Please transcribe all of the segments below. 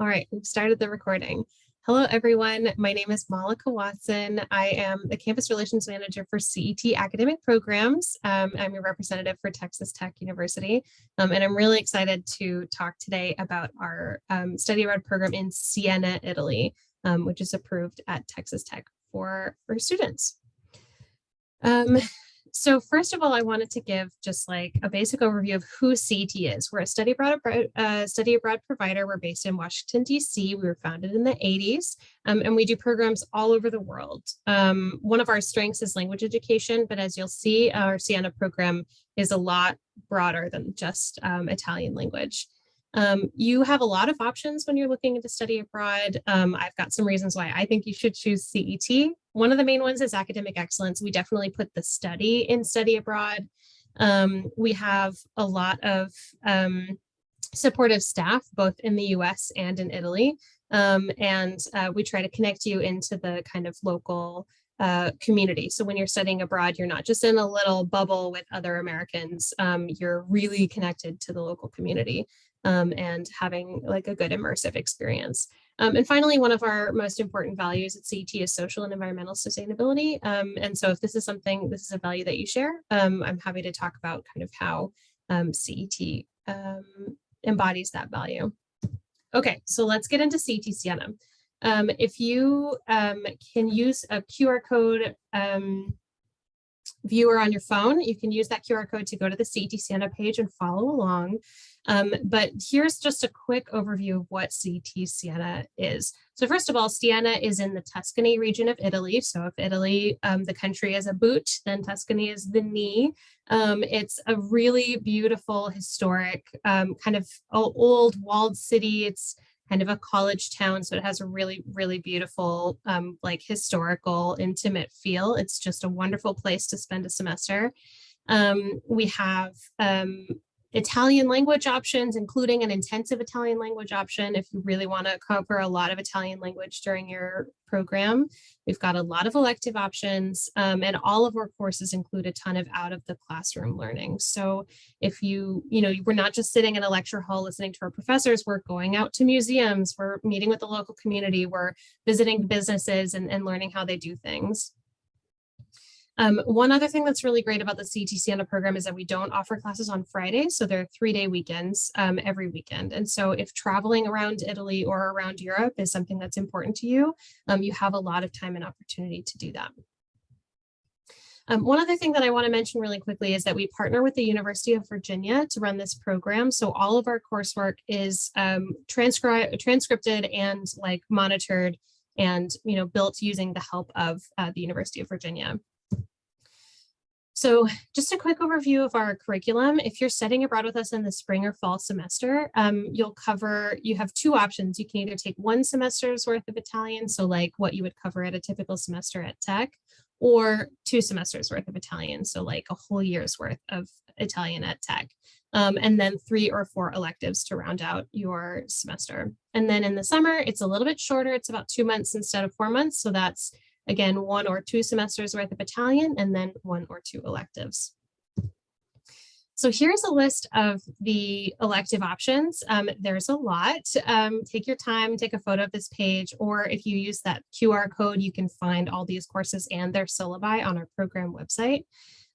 All right, we've started the recording. Hello, everyone. My name is Malika Watson. I am the Campus Relations Manager for CET Academic Programs. I'm a representative for Texas Tech University, and I'm really excited to talk today about our study abroad program in Siena, Italy, which is approved at Texas Tech for students. So first of all, I wanted to give just like a basic overview of who CET is. We're a study abroad provider. We're based in Washington, D.C. We were founded in the 80s, and we do programs all over the world. One of our strengths is language education, but as you'll see, our Siena program is a lot broader than just Italian language. You have a lot of options when you're looking to study abroad. I've got some reasons why I think you should choose CET. One of the main ones is academic excellence. We definitely put the study in study abroad. We have a lot of supportive staff, both in the US and in Italy. And we try to connect you into the kind of local community. So when you're studying abroad, you're not just in a little bubble with other Americans. You're really connected to the local community. And having like a good immersive experience. And finally, one of our most important values at CET is social and environmental sustainability. And so if this is a value that you share, I'm happy to talk about kind of how CET embodies that value. Okay, so let's get into CET Siena. If you can use a QR code viewer on your phone, you can use that QR code to go to the CET Siena page and follow along. But here's just a quick overview of what CET Siena is. So first of all, Siena is in the Tuscany region of Italy. So if Italy, the country, is a boot, then Tuscany is the knee. It's a really beautiful, historic, kind of old walled city. It's kind of a college town, so it has a really, really beautiful, like historical, intimate feel. It's just a wonderful place to spend a semester. We have Italian language options, including an intensive Italian language option if you really want to cover a lot of Italian language during your program. We've got a lot of elective options, and all of our courses include a ton of out of the classroom learning. So if we're not just sitting in a lecture hall listening to our professors, we're going out to museums, we're meeting with the local community, we're visiting businesses and learning how they do things. One other thing that's really great about the CET Siena program is that we don't offer classes on Fridays, so they're 3-day weekends every weekend. And so if traveling around Italy or around Europe is something that's important to you, you have a lot of time and opportunity to do that. One other thing that I want to mention really quickly is that we partner with the University of Virginia to run this program. So all of our coursework is transcripted and like monitored and built using the help of the University of Virginia. So just a quick overview of our curriculum. If you're studying abroad with us in the spring or fall semester, you have two options. You can either take 1 semester's worth of Italian, so like what you would cover at a typical semester at Tech, or 2 semesters worth of Italian, so like a whole year's worth of Italian at Tech. And then 3 or 4 electives to round out your semester. And then in the summer, it's a little bit shorter. It's about 2 months instead of 4 months. So that's again, 1 or 2 semesters worth of Italian, and then 1 or 2 electives. So here's a list of the elective options. There's a lot. Take your time, take a photo of this page, or if you use that QR code, you can find all these courses and their syllabi on our program website.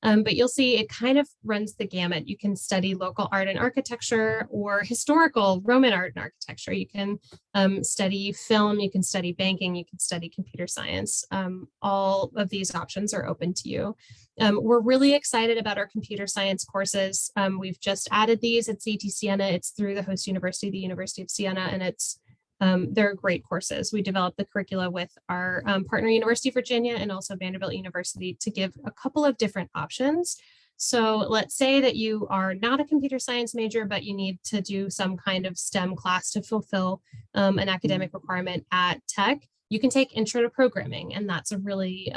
But you'll see it kind of runs the gamut. You can study local art and architecture or historical Roman art and architecture. You can study film, you can study banking, you can study computer science. All of these options are open to you. We're really excited about our computer science courses. We've just added these at CET Siena. It's through the host university, the University of Siena, and they're great courses. We developed the curricula with our partner University of Virginia and also Vanderbilt University to give a couple of different options. So let's say that you are not a computer science major, but you need to do some kind of STEM class to fulfill an academic requirement at Tech. You can take Intro to Programming, and that's a really,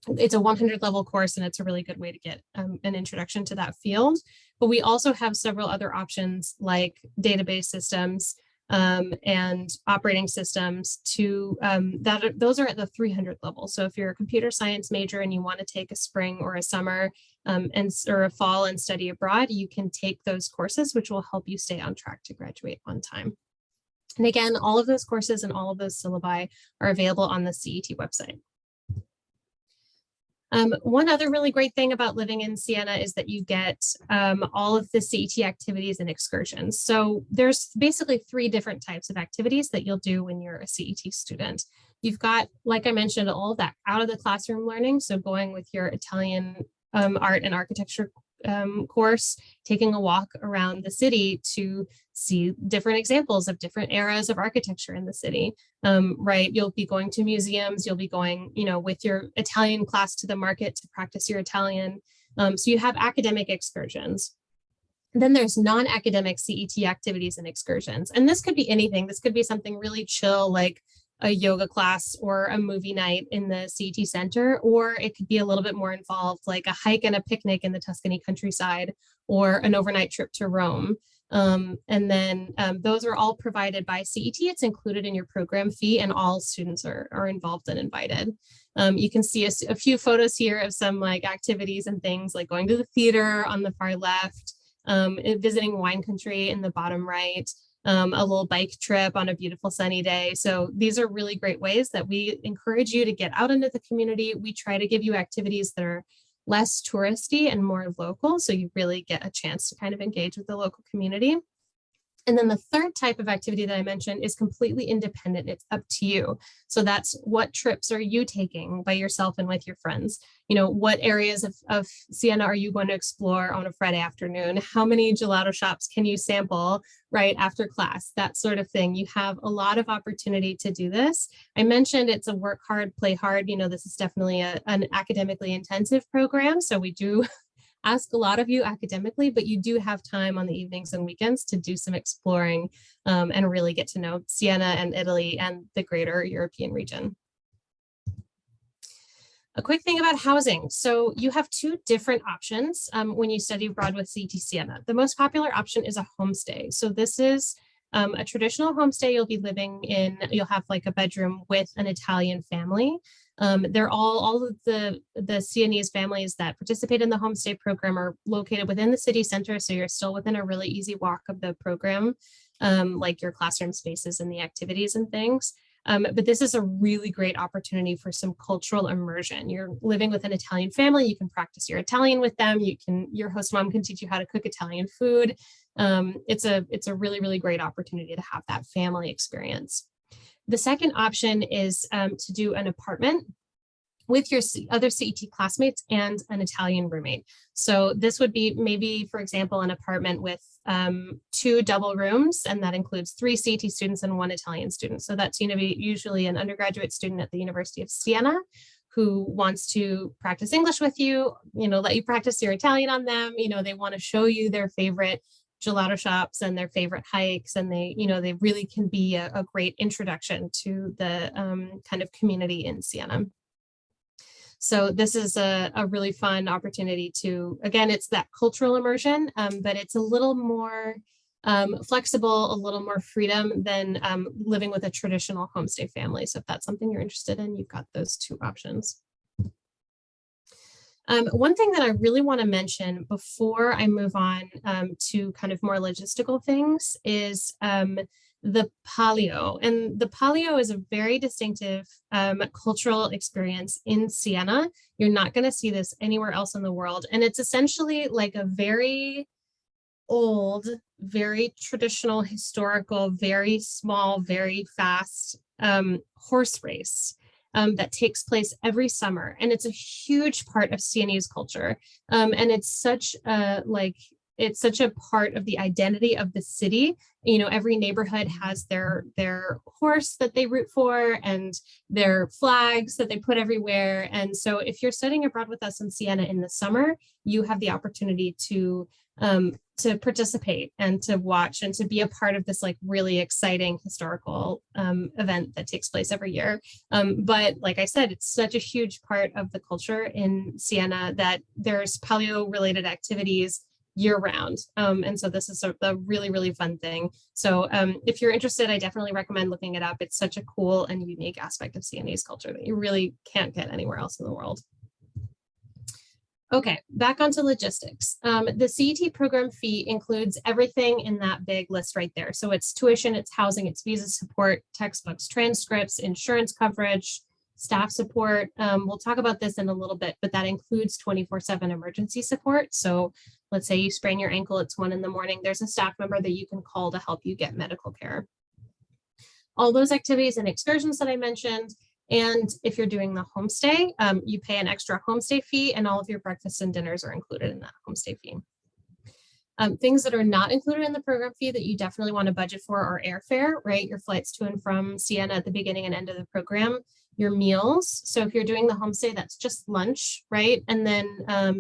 it's a 100 level course, and it's a really good way to get an introduction to that field. But we also have several other options like database systems, and operating systems those are at the 300 level. So if you're a computer science major and you want to take a spring or a summer or a fall and study abroad, you can take those courses, which will help you stay on track to graduate on time. And again, all of those courses and all of those syllabi are available on the CET website. One other really great thing about living in Siena is that you get all of the CET activities and excursions. So there's basically 3 different types of activities that you'll do when you're a CET student. You've got, like I mentioned, all of that out of the classroom learning. So going with your Italian art and architecture course, taking a walk around the city to see different examples of different eras of architecture in the city, right? You'll be going to museums, you'll be going, with your Italian class to the market to practice your Italian. So you have academic excursions. Then there's non-academic CET activities and excursions. And this could be anything. This could be something really chill, like a yoga class or a movie night in the CET Center, or it could be a little bit more involved, like a hike and a picnic in the Tuscany countryside, or an overnight trip to Rome. And then those are all provided by CET. It's included in your program fee, and all students are involved and invited. You can see a few photos here of some like activities and things, like going to the theater on the far left, visiting wine country in the bottom right, a little bike trip on a beautiful sunny day. So these are really great ways that we encourage you to get out into the community. We try to give you activities that are less touristy and more local, so you really get a chance to kind of engage with the local community. And then the third type of activity that I mentioned is completely independent. It's up to you. So that's, what trips are you taking by yourself and with your friends? What areas of Siena are you going to explore on a Friday afternoon? How many gelato shops can you sample right after class? That sort of thing. You have a lot of opportunity to do this. I mentioned it's a work hard, play hard. This is definitely an academically intensive program. So we do ask a lot of you academically, but you do have time on the evenings and weekends to do some exploring and really get to know Siena and Italy and the greater European region. A quick thing about housing. So you have 2 different options when you study abroad with CET Siena. The most popular option is a homestay. So this is a traditional homestay. You'll be living in, you'll have like a bedroom with an Italian family. They're all of the Sienese families that participate in the homestay program are located within the city center. So you're still within a really easy walk of the program, like your classroom spaces and the activities and things. But this is a really great opportunity for some cultural immersion. You're living with an Italian family. You can practice your Italian with them. Your host mom can teach you how to cook Italian food. It's a really, really great opportunity to have that family experience. The second option is to do an apartment with your other CET classmates and an Italian roommate. So this would be maybe, for example, an apartment with 2 double rooms, and that includes 3 CET students and 1 Italian student. So that's usually an undergraduate student at the University of Siena who wants to practice English with you, let you practice your Italian on them. They want to show you their favorite gelato shops and their favorite hikes, and they really can be a great introduction to the kind of community in Siena. So this is a really fun opportunity to, again, it's that cultural immersion, but it's a little more flexible, a little more freedom than living with a traditional homestay family. So if that's something you're interested in, you've got those 2 options. One thing that I really want to mention before I move on to kind of more logistical things is the Palio. And the Palio is a very distinctive cultural experience in Siena. You're not going to see this anywhere else in the world. And it's essentially like a very old, very traditional, historical, very small, very fast horse race that takes place every summer. And it's a huge part of Sienese culture. And it's such a part of the identity of the city. Every neighborhood has their horse that they root for and their flags that they put everywhere. And so if you're studying abroad with us in Siena in the summer, you have the opportunity to participate and to watch and to be a part of this like really exciting historical event that takes place every year. But like I said, it's such a huge part of the culture in Siena that there's Palio related activities year round. And so this is a really, really fun thing. So if you're interested, I definitely recommend looking it up. It's such a cool and unique aspect of Sienese culture that you really can't get anywhere else in the world. Okay, back onto logistics. The CET program fee includes everything in that big list right there. So it's tuition, it's housing, it's visa support, textbooks, transcripts, insurance coverage, staff support. We'll talk about this in a little bit, but that includes 24/7 emergency support. So let's say you sprain your ankle, it's 1 in the morning, there's a staff member that you can call to help you get medical care. All those activities and excursions that I mentioned. And if you're doing the homestay, you pay an extra homestay fee, and all of your breakfasts and dinners are included in that homestay fee. Things that are not included in the program fee that you definitely want to budget for are airfare, right? Your flights to and from Siena at the beginning and end of the program, your meals. So if you're doing the homestay, that's just lunch, right? And then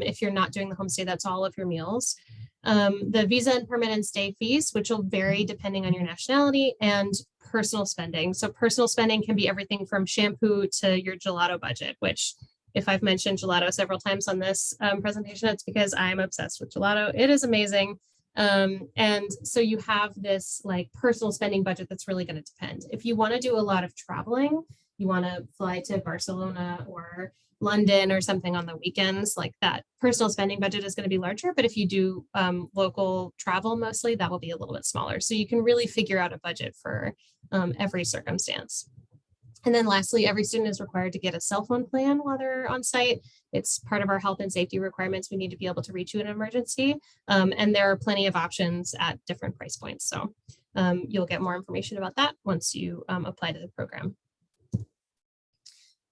if you're not doing the homestay, that's all of your meals. The visa and permanent stay fees, which will vary depending on your nationality, and personal spending. So personal spending can be everything from shampoo to your gelato budget, which if I've mentioned gelato several times on this presentation, it's because I'm obsessed with gelato. It is amazing. And so you have this like personal spending budget that's really going to depend. If you want to do a lot of traveling, you want to fly to Barcelona or London or something on the weekends, like that personal spending budget is going to be larger. But if you do local travel mostly, that will be a little bit smaller. So you can really figure out a budget for every circumstance. And then lastly, every student is required to get a cell phone plan while they're on site. It's part of our health and safety requirements. We need to be able to reach you in an emergency. And there are plenty of options at different price points. So you'll get more information about that once you apply to the program.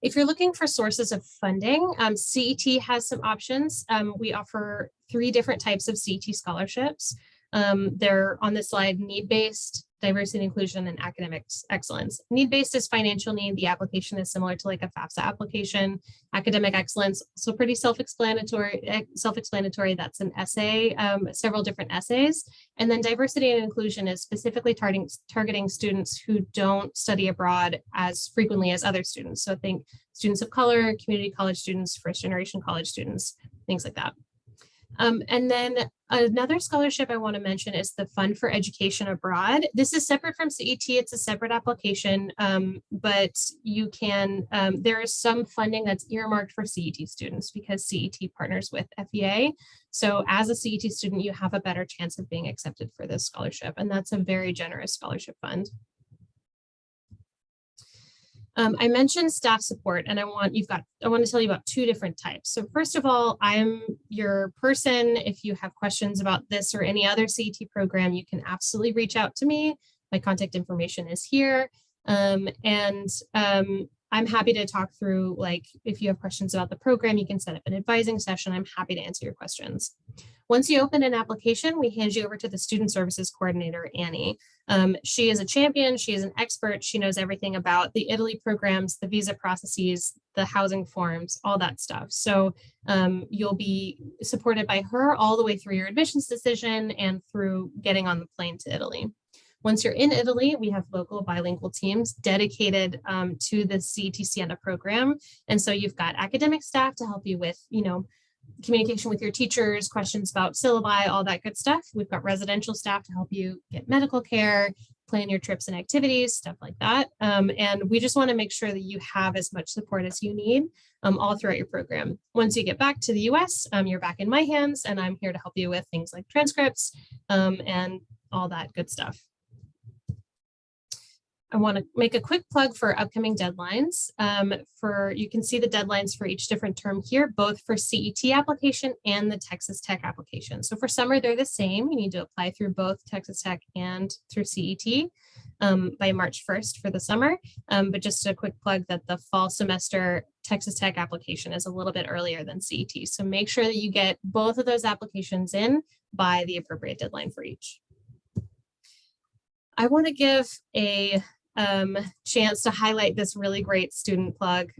If you're looking for sources of funding, CET has some options. We offer 3 different types of CET scholarships. They're on the slide: need-based, diversity and inclusion, and academic excellence. Need-based is financial need. The application is similar to like a FAFSA application. Academic excellence, so pretty self-explanatory. That's an essay, several different essays. And then diversity and inclusion is specifically targeting students who don't study abroad as frequently as other students. So think students of color, community college students, first generation college students, things like that. And then another scholarship I want to mention is the Fund for Education Abroad. This is separate from CET. It's a separate application, but you can, there is some funding that's earmarked for CET students because CET partners with FEA. So as a CET student, you have a better chance of being accepted for this scholarship. And that's a very generous scholarship fund. I mentioned staff support, and I want to tell you about 2 different types. So first of all, I'm your person. If you have questions about this or any other CET program, you can absolutely reach out to me. My contact information is here. I'm happy to talk through, like, if you have questions about the program, you can set up an advising session. I'm happy to answer your questions. Once you open an application, we hand you over to the student services coordinator, Annie. She is a champion. She is an expert. She knows everything about the Italy programs, the visa processes, the housing forms, all that stuff. So you'll be supported by her all the way through your admissions decision and through getting on the plane to Italy. Once you're in Italy, we have local bilingual teams dedicated to the CET Siena program. And so you've got academic staff to help you with, communication with your teachers, questions about syllabi, all that good stuff. We've got residential staff to help you get medical care, plan your trips and activities, stuff like that. And we just want to make sure that you have as much support as you need all throughout your program. Once you get back to the US, you're back in my hands, and I'm here to help you with things like transcripts and all that good stuff. I want to make a quick plug for upcoming deadlines. You can see the deadlines for each different term here, both for CET application and the Texas Tech application. So for summer, they're the same. You need to apply through both Texas Tech and through CET by March 1st for the summer. But just a quick plug that the fall semester Texas Tech application is a little bit earlier than CET. So make sure that you get both of those applications in by the appropriate deadline for each. I want to give a chance to highlight this really great student plug.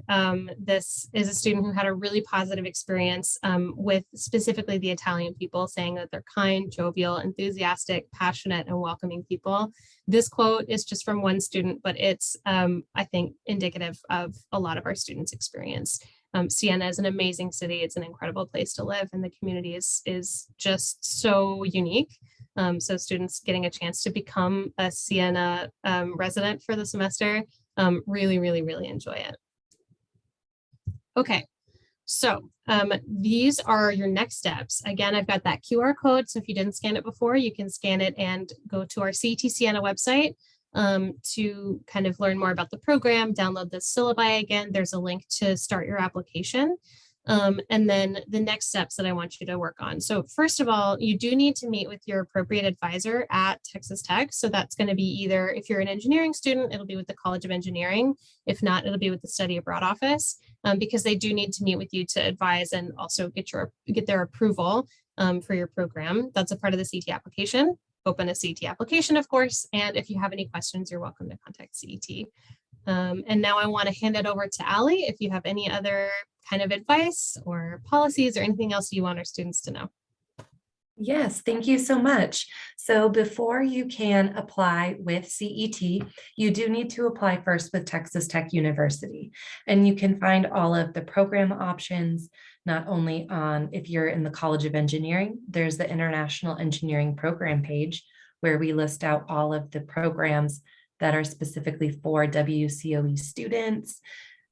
This is a student who had a really positive experience with specifically the Italian people, saying that they're kind, jovial, enthusiastic, passionate, and welcoming people. This quote is just from one student, but it's, I think, indicative of a lot of our students' experience. Siena is an amazing city. It's an incredible place to live, and the community is just so unique. So students getting a chance to become a Siena resident for the semester, really, really, really enjoy it. Okay, So these are your next steps. Again, I've got that QR code. So if you didn't scan it before, you can scan it and go to our CET Siena website to kind of learn more about the program, download the syllabi again. There's a link to start your application. And then the next steps that I want you to work on. So first of all, you do need to meet with your appropriate advisor at Texas Tech. So that's going to be either, if you're an engineering student, it'll be with the College of Engineering. If not, it'll be with the Study Abroad office, because they do need to meet with you to advise and also get their approval for your program. That's a part of the CET application. Open a CET application, of course. And if you have any questions, you're welcome to contact CET. And now I want to hand it over to Allie if you have any other kind of advice or policies or anything else you want our students to know. Yes, thank you so much. So before you can apply with CET, you do need to apply first with Texas Tech University. And you can find all of the program options, not only on, if you're in the College of Engineering, there's the International Engineering Program page where we list out all of the programs that are specifically for WCOE students.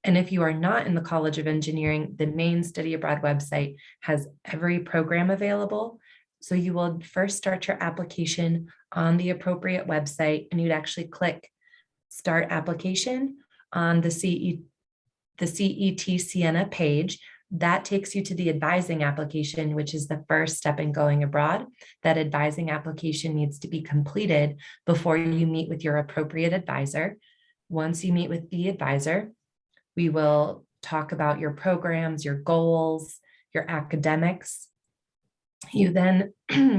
And if you are not in the College of Engineering, the main Study Abroad website has every program available. So you will first start your application on the appropriate website, and you'd actually click Start Application on the CET Siena page. That takes you to the advising application, which is the first step in going abroad. That advising application needs to be completed before you meet with your appropriate advisor. Once you meet with the advisor, we will talk about your programs, your goals, your academics. You then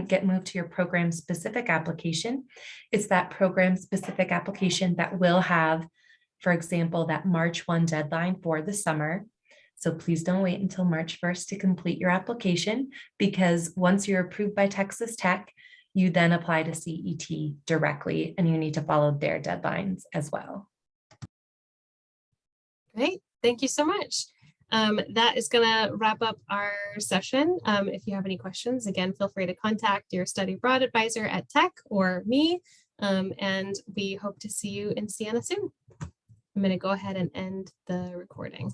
get moved to your program specific application. It's that program specific application that will have, for example, that March 1 deadline for the summer. So please don't wait until March 1st to complete your application, because once you're approved by Texas Tech, you then apply to CET directly, and you need to follow their deadlines as well. Great, thank you so much. That is going to wrap up our session. If you have any questions, again, feel free to contact your study abroad advisor at Tech or me, and we hope to see you in Siena soon. I'm going to go ahead and end the recording.